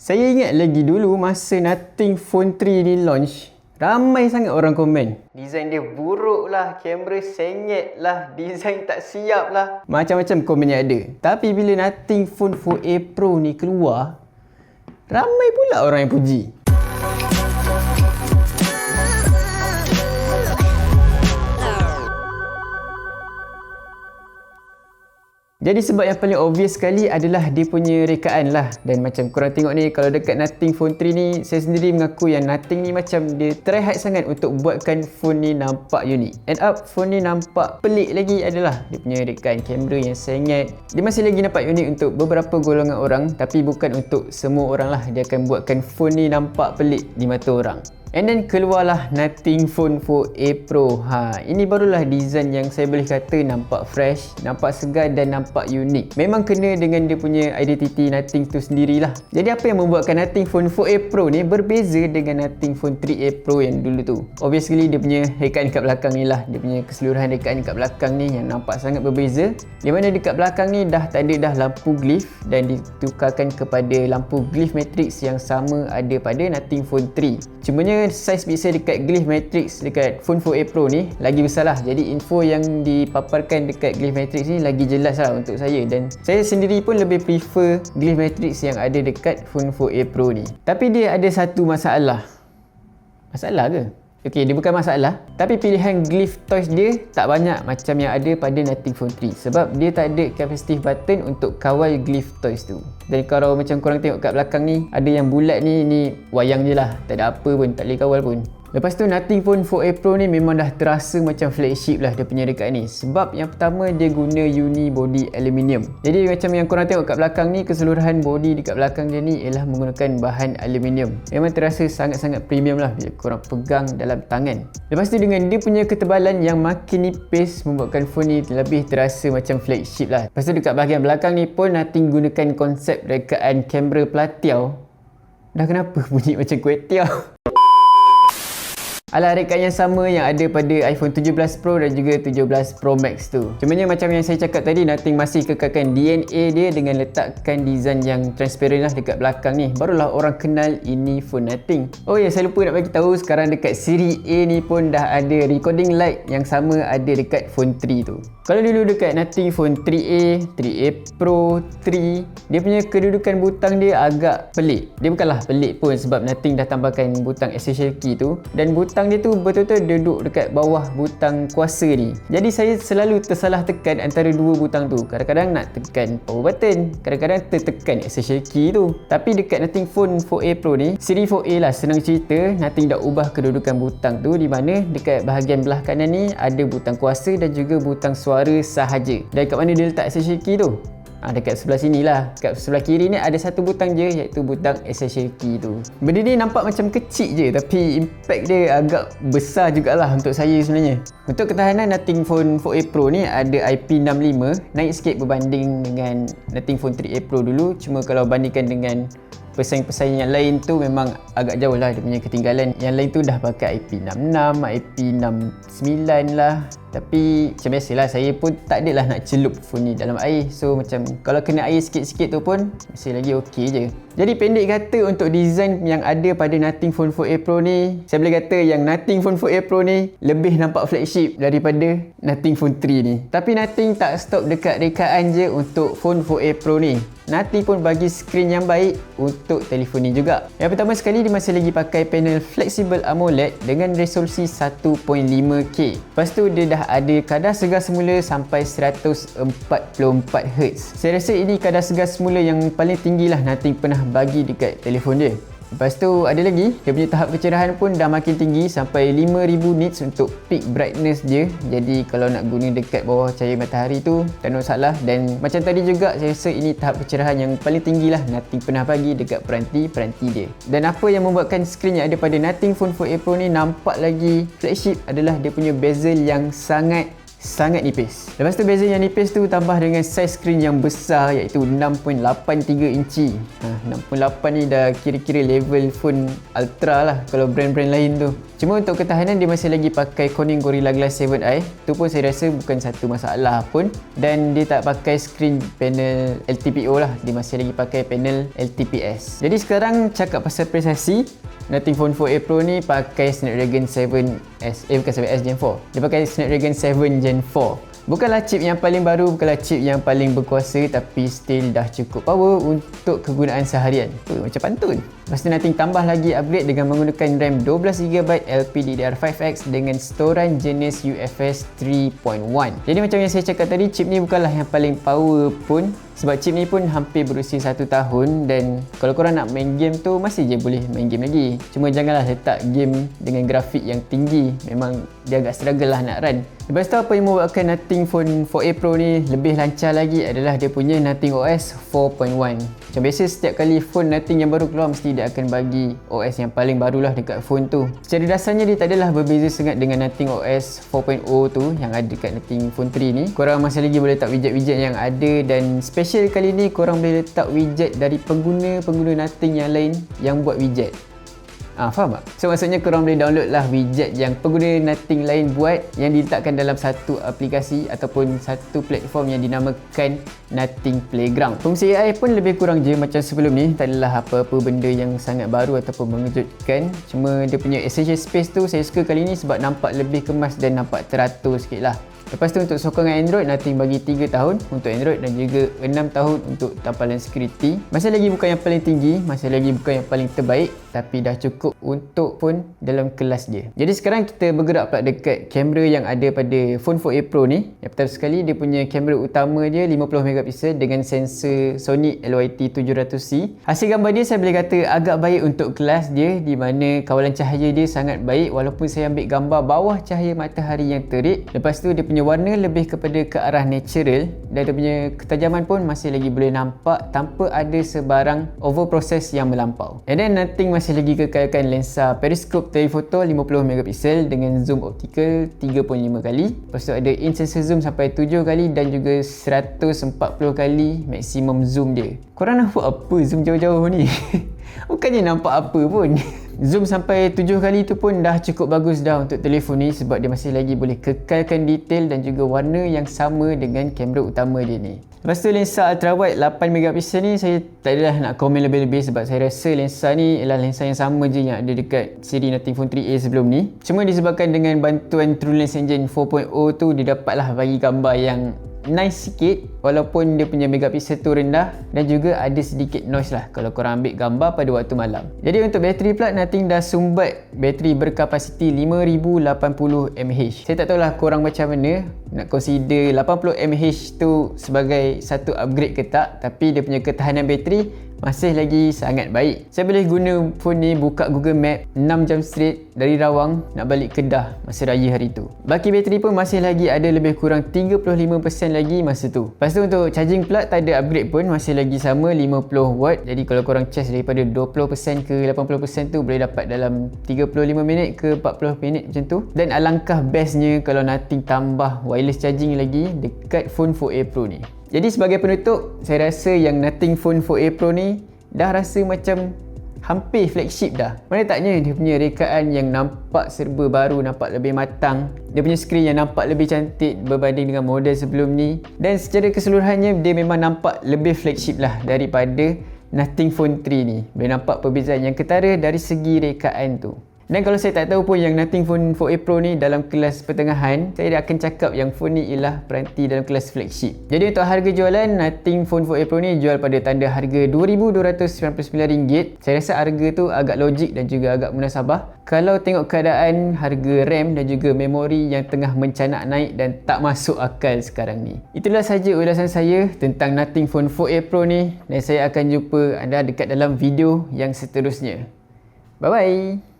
Saya ingat lagi dulu masa Nothing Phone 3 ni launch, ramai sangat orang komen. Design dia buruk lah, kamera sengit lah, design tak siap lah. Macam-macam komen yang ada. Tapi bila Nothing Phone 4a Pro ni keluar, ramai pula orang yang puji. Jadi sebab yang paling obvious sekali adalah dia punya rekaan lah. Dan macam korang tengok ni, kalau dekat Nothing Phone 3 ni, saya sendiri mengaku yang Nothing ni macam dia try hard sangat untuk buatkan phone ni nampak unik. End up phone ni nampak pelik lagi adalah dia punya rekaan kamera yang sengit. Dia masih lagi nampak unik untuk beberapa golongan orang, tapi bukan untuk semua orang lah. Dia akan buatkan phone ni nampak pelik di mata orang. And then keluarlah Nothing Phone 4a Pro. Ini barulah design yang saya boleh kata nampak fresh, nampak segar dan nampak unik. Memang kena dengan dia punya identiti Nothing tu sendirilah. Jadi apa yang membuatkan Nothing Phone 4a Pro ni berbeza dengan Nothing Phone 3a Pro yang dulu tu? Obviously dia punya rekaan kat belakang ni lah. Dia punya keseluruhan rekaan kat belakang ni yang nampak sangat berbeza. Di mana dekat belakang ni dah tak ada dah lampu glyph dan ditukarkan kepada lampu glyph matrix yang sama ada pada Nothing Phone 3. Cumanya saiz pixel dekat glyph matrix dekat Phone 4a Pro ni lagi besar lah. Jadi info yang dipaparkan dekat glyph matrix ni lagi jelas lah untuk saya. Dan saya sendiri pun lebih prefer glyph matrix yang ada dekat Phone 4a Pro ni. Tapi dia ada satu masalah. Masalah ke? Okey, dia bukan masalah. Tapi pilihan glyph toys dia tak banyak macam yang ada pada Nothing Phone 3. Sebab dia tak ada capacitive button untuk kawal glyph toys tu. Dan kalau macam korang tengok kat belakang ni, ada yang bulat ni wayang je lah. Tak ada apa pun, tak boleh kawal pun. Lepas tu Nothing Phone 4a Pro ni memang dah terasa macam flagship lah dia punya rekaan ni. Sebab yang pertama dia guna uni body aluminium. Jadi macam yang korang tengok kat belakang ni, keseluruhan body dekat belakang dia ni ialah menggunakan bahan aluminium. Memang terasa sangat-sangat premium lah bila korang pegang dalam tangan. Lepas tu dengan dia punya ketebalan yang makin nipis membuatkan phone ni lebih terasa macam flagship lah. Lepas tu dekat bahagian belakang ni pun Nothing gunakan konsep rekaan kamera pelatiau. Dah kenapa bunyi macam kuih tiaw? Alah, rekaan yang sama yang ada pada iPhone 17 Pro dan juga 17 Pro Max tu. Cumanya macam yang saya cakap tadi, Nothing masih kekalkan DNA dia dengan letakkan design yang transparent lah dekat belakang ni. Barulah orang kenal ini phone Nothing. Oh ya, saya lupa nak bagi tahu, sekarang dekat siri A ni pun dah ada recording light yang sama ada dekat phone 3 tu. Kalau dulu dekat Nothing Phone 3a, 3a Pro, 3, dia punya kedudukan butang dia agak pelik. Dia bukanlah pelik pun sebab Nothing dah tambahkan butang essential key tu. Dan butang dia tu betul-betul duduk dekat bawah butang kuasa ni. Jadi saya selalu tersalah tekan antara dua butang tu. Kadang-kadang nak tekan power button, kadang-kadang tertekan essential key tu. Tapi dekat Nothing Phone 4a Pro ni, siri 4a lah, senang cerita, Nothing dah ubah kedudukan butang tu, di mana dekat bahagian belah kanan ni ada butang kuasa dan juga butang suara sahaja. Dan kat mana dia letak essential key tu? Dekat sebelah sini lah. Kat sebelah kiri ni ada satu butang je, iaitu butang essential key tu. Benda ni nampak macam kecil je, tapi impact dia agak besar jugalah untuk saya sebenarnya. Untuk ketahanan Nothing Phone 4a Pro ni ada IP65, naik sikit berbanding dengan Nothing Phone 3a Pro dulu. Cuma kalau bandingkan dengan pesaing-pesaing yang lain tu memang agak jauh lah dia punya ketinggalan. Yang lain tu dah pakai IP66, IP69 lah. Tapi macam biasalah, saya pun tak adalah nak celup phone ni dalam air. So macam kalau kena air sikit-sikit tu pun masih lagi okey je. Jadi pendek kata, untuk design yang ada pada Nothing Phone 4a Pro ni, saya boleh kata yang Nothing Phone 4a Pro ni lebih nampak flagship daripada Nothing Phone 3 ni. Tapi Nothing tak stop dekat rekaan je untuk Phone 4a Pro ni. Nothing pun bagi skrin yang baik untuk telefon ni juga. Yang pertama sekali, dia masih lagi pakai panel Flexible AMOLED dengan resolusi 1.5K. Lepas tu dia dah ada kadar segar semula sampai 144Hz. Saya rasa ini kadar segar semula yang paling tinggi lah Nothing pernah bagi dekat telefon dia. Lepas tu ada lagi, dia punya tahap kecerahan pun dah makin tinggi sampai 5000 nits untuk peak brightness dia. Jadi kalau nak guna dekat bawah cahaya matahari tu tak ada masalah. Dan macam tadi juga, saya rasa ini tahap kecerahan yang paling tinggi lah Nothing pernah bagi dekat peranti-peranti dia. Dan apa yang membuatkan skrin yang ada pada Nothing Phone 4a Pro ni nampak lagi flagship adalah dia punya bezel yang sangat sangat nipis. Lepas tu beza yang nipis tu tambah dengan saiz skrin yang besar iaitu 6.83 inci. 6.8 ni dah kira-kira level phone ultra lah kalau brand-brand lain tu. Cuma untuk ketahanan dia masih lagi pakai Corning Gorilla Glass 7i. Tu pun saya rasa bukan satu masalah pun. Dan dia tak pakai screen panel LTPO lah. Dia masih lagi pakai panel LTPS. Jadi sekarang cakap pasal prestasi, Nothing Phone 4a Pro ni pakai Snapdragon 7S, bukan 7S Gen 4. Dia pakai Snapdragon 7 Gen 4. Bukanlah chip yang paling baru, bukanlah chip yang paling berkuasa, tapi still dah cukup power untuk kegunaan seharian. Macam pantun. Lepas tu Nothing tambah lagi upgrade dengan menggunakan RAM 12GB LPDDR5X dengan storan jenis UFS 3.1. Jadi macam yang saya cakap tadi, chip ni bukanlah yang paling power pun, sebab chip ni pun hampir berusia 1 tahun dan kalau korang nak main game tu masih je boleh main game lagi. Cuma janganlah letak game dengan grafik yang tinggi, memang dia agak struggle lah nak run. Lepas tu apa yang membuatkan Nothing Phone 4a Pro ni lebih lancar lagi adalah dia punya Nothing OS 4.1. Macam biasa setiap kali phone Nothing yang baru keluar mesti dia akan bagi OS yang paling barulah dekat phone tu. Secara dasarnya dia tak adalah berbeza sangat dengan Nothing OS 4.0 tu yang ada dekat Nothing Phone 3 ni. Korang masih lagi boleh letak widget-widget yang ada dan special kali ni korang boleh letak widget dari pengguna-pengguna Nothing yang lain yang buat widget. Faham tak? So maksudnya korang boleh download lah widget yang pengguna Nothing lain buat yang diletakkan dalam satu aplikasi ataupun satu platform yang dinamakan Nothing Playground. Fungsi AI pun lebih kurang je macam sebelum ni, tak adalah apa-apa benda yang sangat baru ataupun mengejutkan. Cuma dia punya essential space tu saya suka kali ni sebab nampak lebih kemas dan nampak teratur sikit lah. Lepas tu untuk sokongan Android, Nothing bagi 3 tahun untuk Android dan juga 6 tahun untuk tampalan security. Masih lagi bukan yang paling tinggi, masih lagi bukan yang paling terbaik, tapi dah cukup untuk phone dalam kelas dia. Jadi sekarang kita bergerak pula dekat kamera yang ada pada Phone 4a Pro ni. Yang pertama sekali, dia punya kamera utama dia 50MP dengan sensor Sony LYT700C. Hasil gambar dia saya boleh kata agak baik untuk kelas dia, di mana kawalan cahaya dia sangat baik walaupun saya ambil gambar bawah cahaya matahari yang terik. Lepas tu dia punya warna lebih kepada ke arah natural dan dia punya ketajaman pun masih lagi boleh nampak tanpa ada sebarang overprocess yang melampau. And then Nothing masih lagi kekalkan lensa periscope telefoto 50MP dengan zoom optical 3.5 kali. Lepas tu ada in sensor zoom sampai 7 kali dan juga 140 kali maksimum zoom dia. Korang nak buat apa zoom jauh-jauh ni? Bukannya nampak apa pun. Zoom sampai 7 kali tu pun dah cukup bagus dah untuk telefon ni sebab dia masih lagi boleh kekalkan detail dan juga warna yang sama dengan kamera utama dia ni. Lepas tu lensa ultra wide 8MP ni saya tak adalah nak komen lebih-lebih sebab saya rasa lensa ni ialah lensa yang sama je yang ada dekat siri Nothing Phone 3a sebelum ni. Cuma disebabkan dengan bantuan TrueLens Engine 4.0 tu dia dapatlah bagi gambar yang nice sikit walaupun dia punya megapiksel tu rendah dan juga ada sedikit noise lah kalau korang ambil gambar pada waktu malam. Jadi untuk bateri pula, Nothing dah sumbat bateri berkapasiti 5080mAh. Saya tak tahulah korang macam mana nak consider 80mAh tu sebagai satu upgrade ke tak, tapi dia punya ketahanan bateri masih lagi sangat baik. Saya boleh guna phone ni buka Google Map 6 jam straight dari Rawang nak balik Kedah masa raya hari tu. Baki bateri pun masih lagi ada lebih kurang 35% lagi masa tu. Lepas tu untuk charging pula tak ada upgrade pun, masih lagi sama 50W. Jadi kalau korang charge daripada 20% ke 80% tu boleh dapat dalam 35 minit ke 40 minit macam tu. Dan alangkah bestnya kalau Nothing tambah wireless charging lagi dekat Phone 4a Pro ni. Jadi sebagai penutup, saya rasa yang Nothing Phone 4a Pro ni dah rasa macam hampir flagship dah. Mana taknya dia punya rekaan yang nampak serba baru, nampak lebih matang. Dia punya skrin yang nampak lebih cantik berbanding dengan model sebelum ni. Dan secara keseluruhannya dia memang nampak lebih flagship lah daripada Nothing Phone 3 ni. Boleh nampak perbezaan yang ketara dari segi rekaan tu. Dan kalau saya tak tahu pun yang Nothing Phone 4a Pro ni dalam kelas pertengahan, saya akan cakap yang phone ni ialah peranti dalam kelas flagship. Jadi untuk harga jualan, Nothing Phone 4a Pro ni jual pada tanda harga RM2,299. Saya rasa harga tu agak logik dan juga agak munasabah kalau tengok keadaan harga RAM dan juga memori yang tengah mencanak naik dan tak masuk akal sekarang ni. Itulah saja ulasan saya tentang Nothing Phone 4a Pro ni dan saya akan jumpa anda dekat dalam video yang seterusnya. Bye bye.